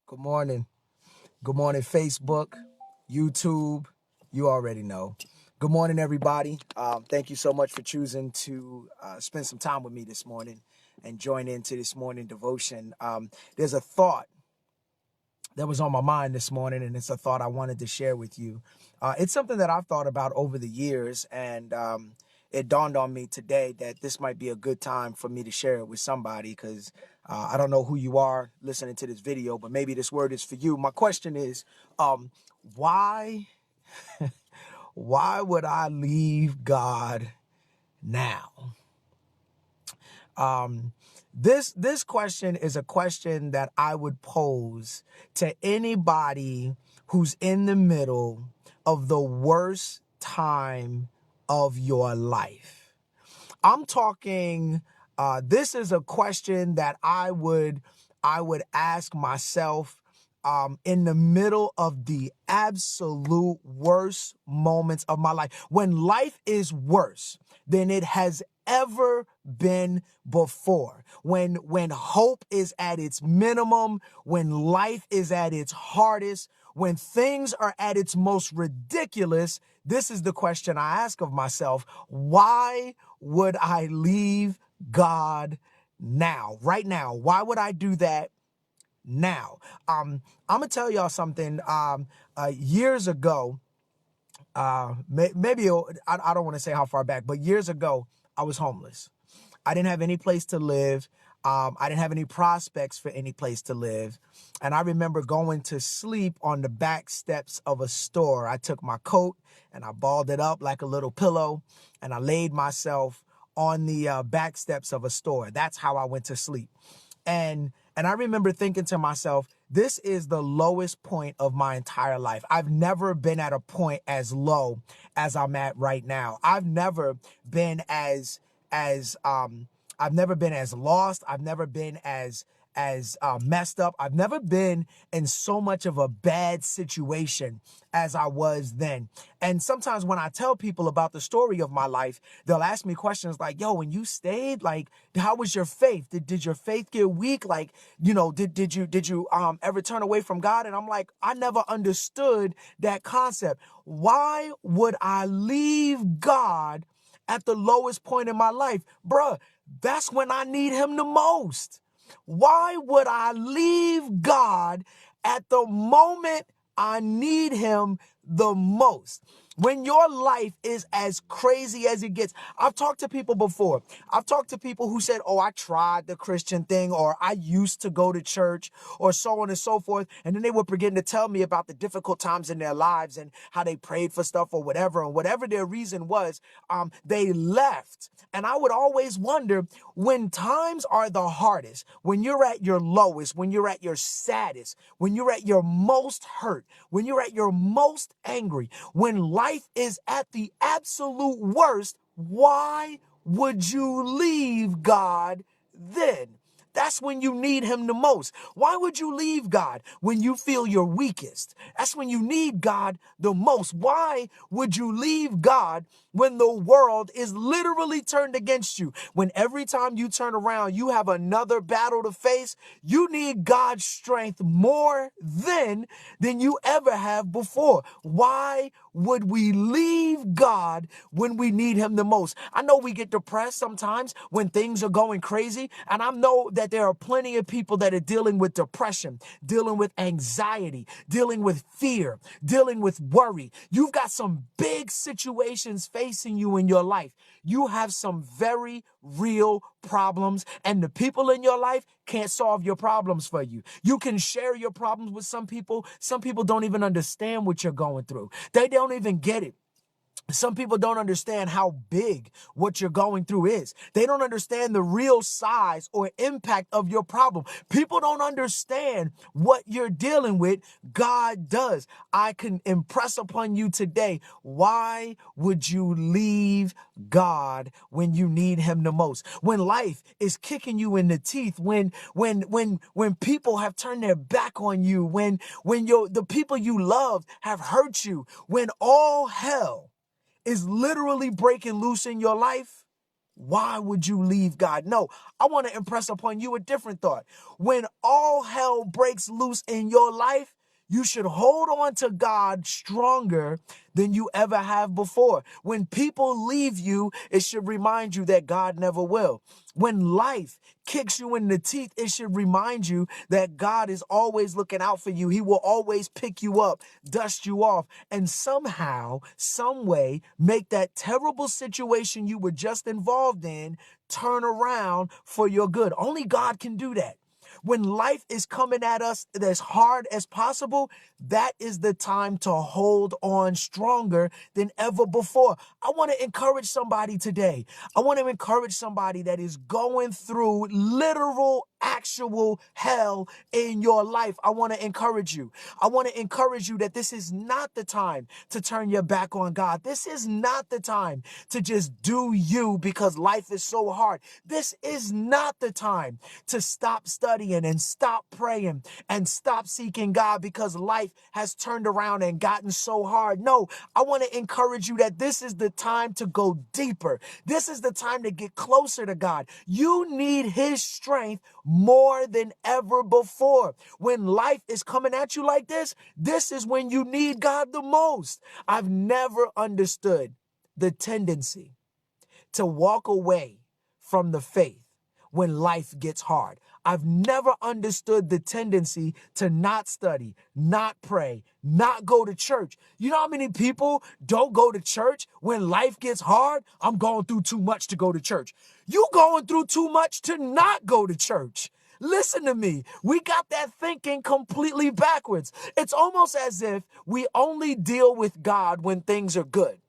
Good morning. Good morning, Facebook, YouTube. You already know. Good morning, everybody. Thank you so much for choosing to spend some time with me this morning and join into this morning devotion. There's a thought that was on my mind this morning, and it's a thought I wanted to share with you. It's something that I've thought about over the years, and it dawned on me today that this might be a good time for me to share it with somebody because I don't know who you are listening to this video, but maybe this word is for you. My question is, why, why would I leave God now? This question is a question that I would pose to anybody who's in the middle of the worst time of your life. I'm talking, this is a question that I would ask myself in the middle of the absolute worst moments of my life. When life is worse than it has ever been before. When hope is at its minimum, when life is at its hardest, when things are at its most ridiculous, this is the question I ask of myself. Why would I leave God now? Right now. Why would I do that now? I'm gonna tell y'all something. Years ago, maybe I don't want to say how far back, but years ago, I was homeless. I didn't have any place to live. I didn't have any prospects for any place to live. And I remember going to sleep on the back steps of a store. I took my coat and I balled it up like a little pillow and I laid myself on the back steps of a store. That's how I went to sleep. And I remember thinking to myself, this is the lowest point of my entire life. I've never been at a point as low as I'm at right now. I've never been as I've never been as lost. I've never been as messed up. I've never been in so much of a bad situation as I was then. And sometimes when I tell people about the story of my life, they'll ask me questions like, yo, when you stayed, like, how was your faith? Did your faith get weak? Like, did you ever turn away from God? And I'm like, I never understood that concept. Why would I leave God at the lowest point in my life? Bruh, that's when I need him the most. Why would I leave God at the moment I need him the most? When your life is as crazy as it gets. I've talked to people before. I've talked to people who said, oh, I tried the Christian thing, or I used to go to church, or so on and so forth. And then they would begin to tell me about the difficult times in their lives and how they prayed for stuff or whatever. And whatever their reason was, they left. And I would always wonder, when times are the hardest, when you're at your lowest, when you're at your saddest, when you're at your most hurt, when you're at your most angry, when life is at the absolute worst, why would you leave God then? That's when you need him the most. Why would you leave God when you feel your weakest? That's when you need God the most. Why would you leave God when the world is literally turned against you? When every time you turn around, you have another battle to face. You need God's strength more then than you ever have before. Why would we leave God when we need him the most? I know we get depressed sometimes when things are going crazy, and I know that there are plenty of people that are dealing with depression, dealing with anxiety, dealing with fear, dealing with worry. You've got some big situations facing you in your life. You have some very real problems, and the people in your life can't solve your problems for you. You can share your problems with some people. Some people don't even understand what you're going through. They don't even get it. Some people don't understand how big what you're going through is. They don't understand the real size or impact of your problem. People don't understand what you're dealing with. God does. I can impress upon you today, why would you leave God when you need him the most? When life is kicking you in the teeth, when people have turned their back on you, when the people you love have hurt you, when all hell is literally breaking loose in your life, why would you leave God? No, I want to impress upon you a different thought. When all hell breaks loose in your life, you should hold on to God stronger than you ever have before. When people leave you, it should remind you that God never will. When life kicks you in the teeth, it should remind you that God is always looking out for you. He will always pick you up, dust you off, and somehow, some way, make that terrible situation you were just involved in turn around for your good. Only God can do that. When life is coming at us as hard as possible, that is the time to hold on stronger than ever before. I want to encourage somebody today. I want to encourage somebody that is going through literal, actual hell in your life. I want to encourage you. I want to encourage you that this is not the time to turn your back on God. This is not the time to just do you because life is so hard. This is not the time to stop studying and stop praying and stop seeking God because life has turned around and gotten so hard. No, I want to encourage you that this is the time to go deeper. This is the time to get closer to God. You need His strength more than ever before. When life is coming at you like this is when you need God the most. I've never understood the tendency to walk away from the faith when life gets hard. I've never understood the tendency to not study, not pray, not go to church. You know how many people don't go to church when life gets hard? I'm going through too much to go to church. You going through too much to not go to church. Listen to me. We got that thinking completely backwards. It's almost as if we only deal with God when things are good.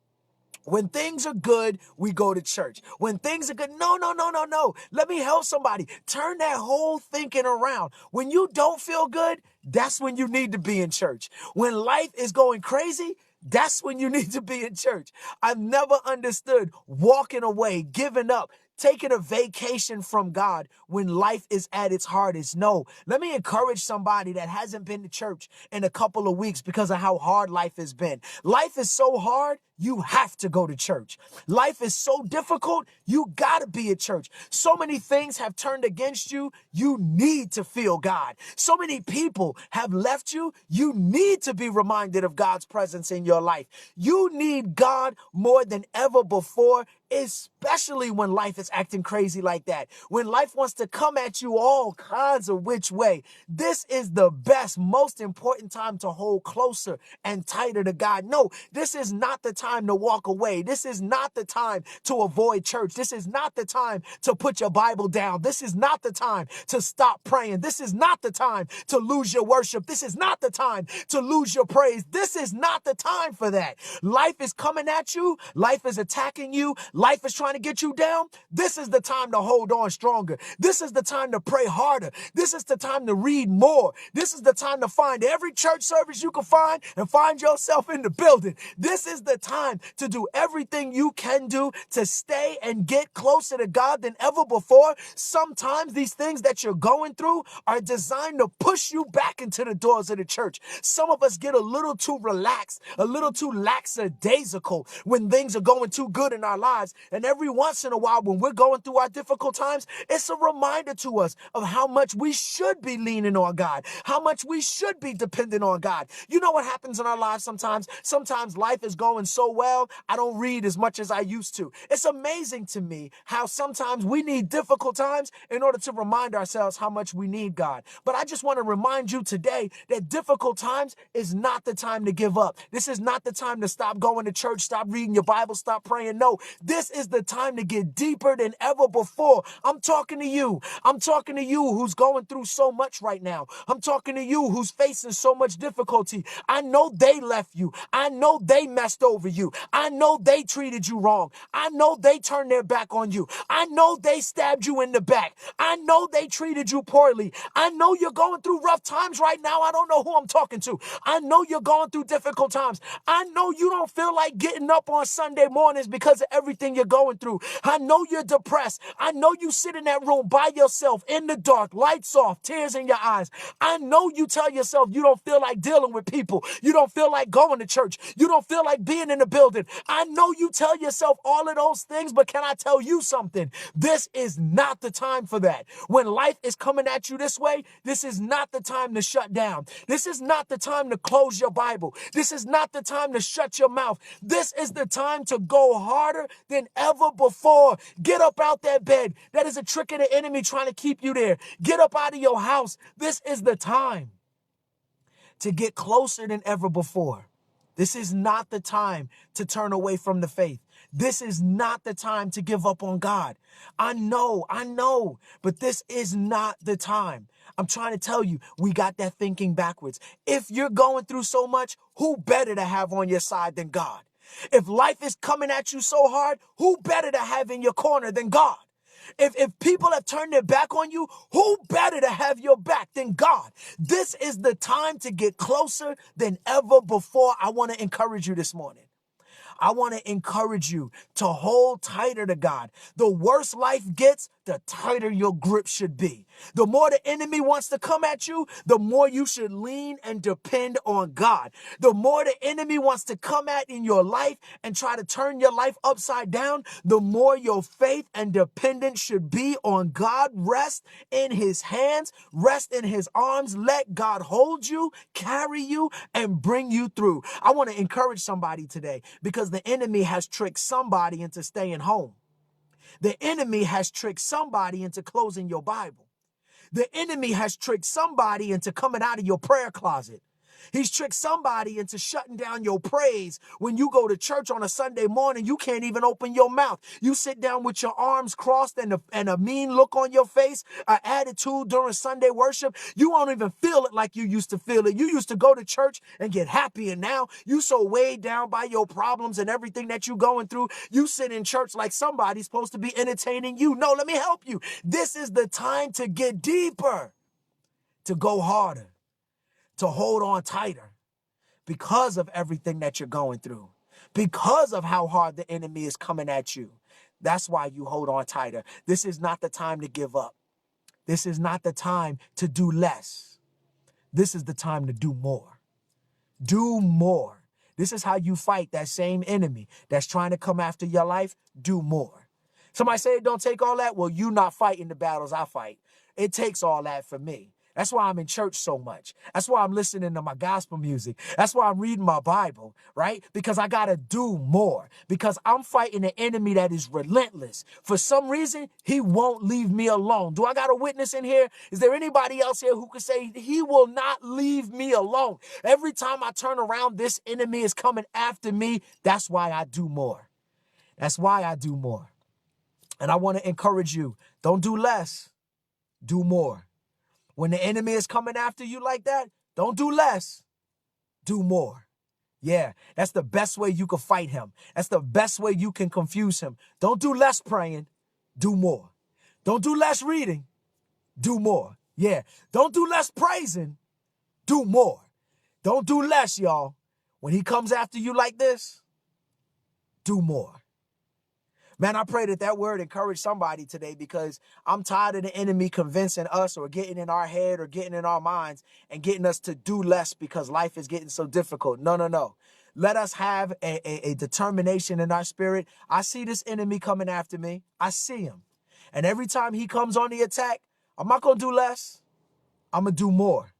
When things are good, we go to church. When things are good, no. Let me help somebody. Turn that whole thinking around. When you don't feel good, that's when you need to be in church. When life is going crazy, that's when you need to be in church. I've never understood walking away, giving up, taking a vacation from God when life is at its hardest. No, let me encourage somebody that hasn't been to church in a couple of weeks because of how hard life has been. Life is so hard, you have to go to church. Life is so difficult, you gotta be at church. So many things have turned against you, you need to feel God. So many people have left you, you need to be reminded of God's presence in your life. You need God more than ever before, especially when life is acting crazy like that. When life wants to come at you all kinds of which way. This is the best, most important time to hold closer and tighter to God. No, this is not the time to walk away. This is not the time to avoid church. This is not the time to put your Bible down. This is not the time to stop praying. This is not the time to lose your worship. This is not the time to lose your praise. This is not the time for that. Life is coming at you. Life is attacking you. Life is trying to get you down. This is the time to hold on stronger. This is the time to pray harder. This is the time to read more. This is the time to find every church service you can find and find yourself in the building. This is the time to do everything you can do to stay and get closer to God than ever before. Sometimes these things that you're going through are designed to push you back into the doors of the church. Some of us get a little too relaxed, a little too lackadaisical when things are going too good in our lives. And every once in a while, when we're going through our difficult times, it's a reminder to us of how much we should be leaning on God, how much we should be dependent on God. You know what happens in our lives sometimes? Sometimes life is going so well, I don't read as much as I used to. It's amazing to me how sometimes we need difficult times in order to remind ourselves how much we need God. But I just want to remind you today that difficult times is not the time to give up. This is not the time to stop going to church, stop reading your Bible, stop praying. No, this is the time to get deeper than ever before. I'm talking to you. I'm talking to you who's going through so much right now. I'm talking to you who's facing so much difficulty. I know they left you. I know they messed over you. I know they treated you wrong. I know they turned their back on you. I know they stabbed you in the back. I know they treated you poorly. I know you're going through rough times right now. I don't know who I'm talking to. I know you're going through difficult times. I know you don't feel like getting up on Sunday mornings because of everything everything you're going through. I know you're depressed. I know you sit in that room by yourself in the dark, lights off, tears in your eyes. I know you tell yourself you don't feel like dealing with people. You don't feel like going to church. You don't feel like being in the building. I know you tell yourself all of those things, but can I tell you something? This is not the time for that. When life is coming at you this way, this is not the time to shut down. This is not the time to close your Bible. This is not the time to shut your mouth. This is the time to go harder than ever before. Get up out that bed. That is a trick of the enemy trying to keep you there. Get up out of your house. This is the time to get closer than ever before. This is not the time to turn away from the faith. This is not the time to give up on God. I know, but this is not the time. I'm trying to tell you, we got that thinking backwards. If you're going through so much, who better to have on your side than God? If life is coming at you so hard, who better to have in your corner than God? If people have turned their back on you, who better to have your back than God? This is the time to get closer than ever before. I want to encourage you this morning. I want to encourage you to hold tighter to God. The worse life gets, the tighter your grip should be. The more the enemy wants to come at you, the more you should lean and depend on God. The more the enemy wants to come at in your life and try to turn your life upside down, the more your faith and dependence should be on God. Rest in his hands, rest in his arms. Let God hold you, carry you, and bring you through. I want to encourage somebody today because the enemy has tricked somebody into staying home. The enemy has tricked somebody into closing your Bible. The enemy has tricked somebody into coming out of your prayer closet. He's tricked somebody into shutting down your praise. When you go to church on a Sunday morning, you can't even open your mouth. You sit down with your arms crossed and a mean look on your face, an attitude during Sunday worship. You won't even feel it like you used to feel it. You used to go to church and get happy, and now you so weighed down by your problems and everything that you're going through. You sit in church like somebody's supposed to be entertaining you. No, let me help you. This is the time to get deeper, to go harder, to hold on tighter because of everything that you're going through, because of how hard the enemy is coming at you. That's why you hold on tighter. This is not the time to give up. This is not the time to do less. This is the time to do more. Do more. This is how you fight that same enemy that's trying to come after your life. Do more. Somebody say it don't take all that. Well, you not fighting the battles I fight. It takes all that for me. That's why I'm in church so much. That's why I'm listening to my gospel music. That's why I'm reading my Bible, right? Because I got to do more. Because I'm fighting an enemy that is relentless. For some reason, he won't leave me alone. Do I got a witness in here? Is there anybody else here who could say he will not leave me alone? Every time I turn around, this enemy is coming after me. That's why I do more. That's why I do more. And I want to encourage you, don't do less, do more. When the enemy is coming after you like that, don't do less, do more. Yeah, that's the best way you can fight him. That's the best way you can confuse him. Don't do less praying, do more. Don't do less reading, do more. Yeah, don't do less praising, do more. Don't do less, y'all. When he comes after you like this, do more. Man, I pray that word encourage somebody today because I'm tired of the enemy convincing us or getting in our head or getting in our minds and getting us to do less because life is getting so difficult. No. Let us have a determination in our spirit. I see this enemy coming after me. I see him. And every time he comes on the attack, I'm not going to do less. I'm going to do more.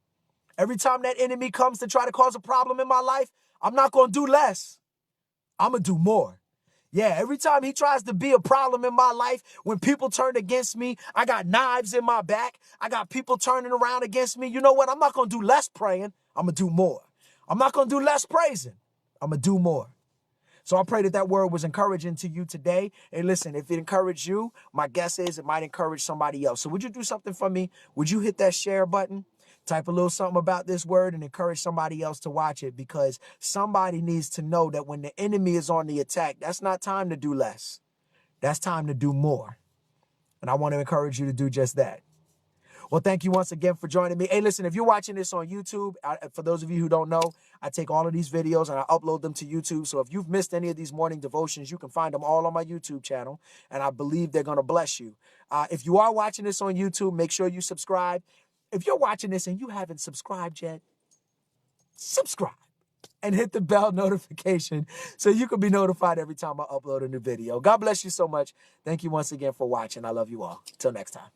Every time that enemy comes to try to cause a problem in my life, I'm not going to do less. I'm going to do more. Yeah, every time he tries to be a problem in my life, when people turn against me, I got knives in my back. I got people turning around against me. You know what? I'm not going to do less praying. I'm going to do more. I'm not going to do less praising. I'm going to do more. So I pray that word was encouraging to you today. And listen, if it encouraged you, my guess is it might encourage somebody else. So would you do something for me? Would you hit that share button? Type a little something about this word and encourage somebody else to watch it because somebody needs to know that when the enemy is on the attack, that's not time to do less. That's time to do more. And I want to encourage you to do just that. Well, thank you once again for joining me. Hey, listen, if you're watching this on YouTube, for those of you who don't know, I take all of these videos and I upload them to YouTube. So if you've missed any of these morning devotions, you can find them all on my YouTube channel, and I believe they're going to bless you. If you are watching this on YouTube, make sure you subscribe. If you're watching this and you haven't subscribed yet, subscribe and hit the bell notification so you can be notified every time I upload a new video. God bless you so much. Thank you once again for watching. I love you all. Till next time.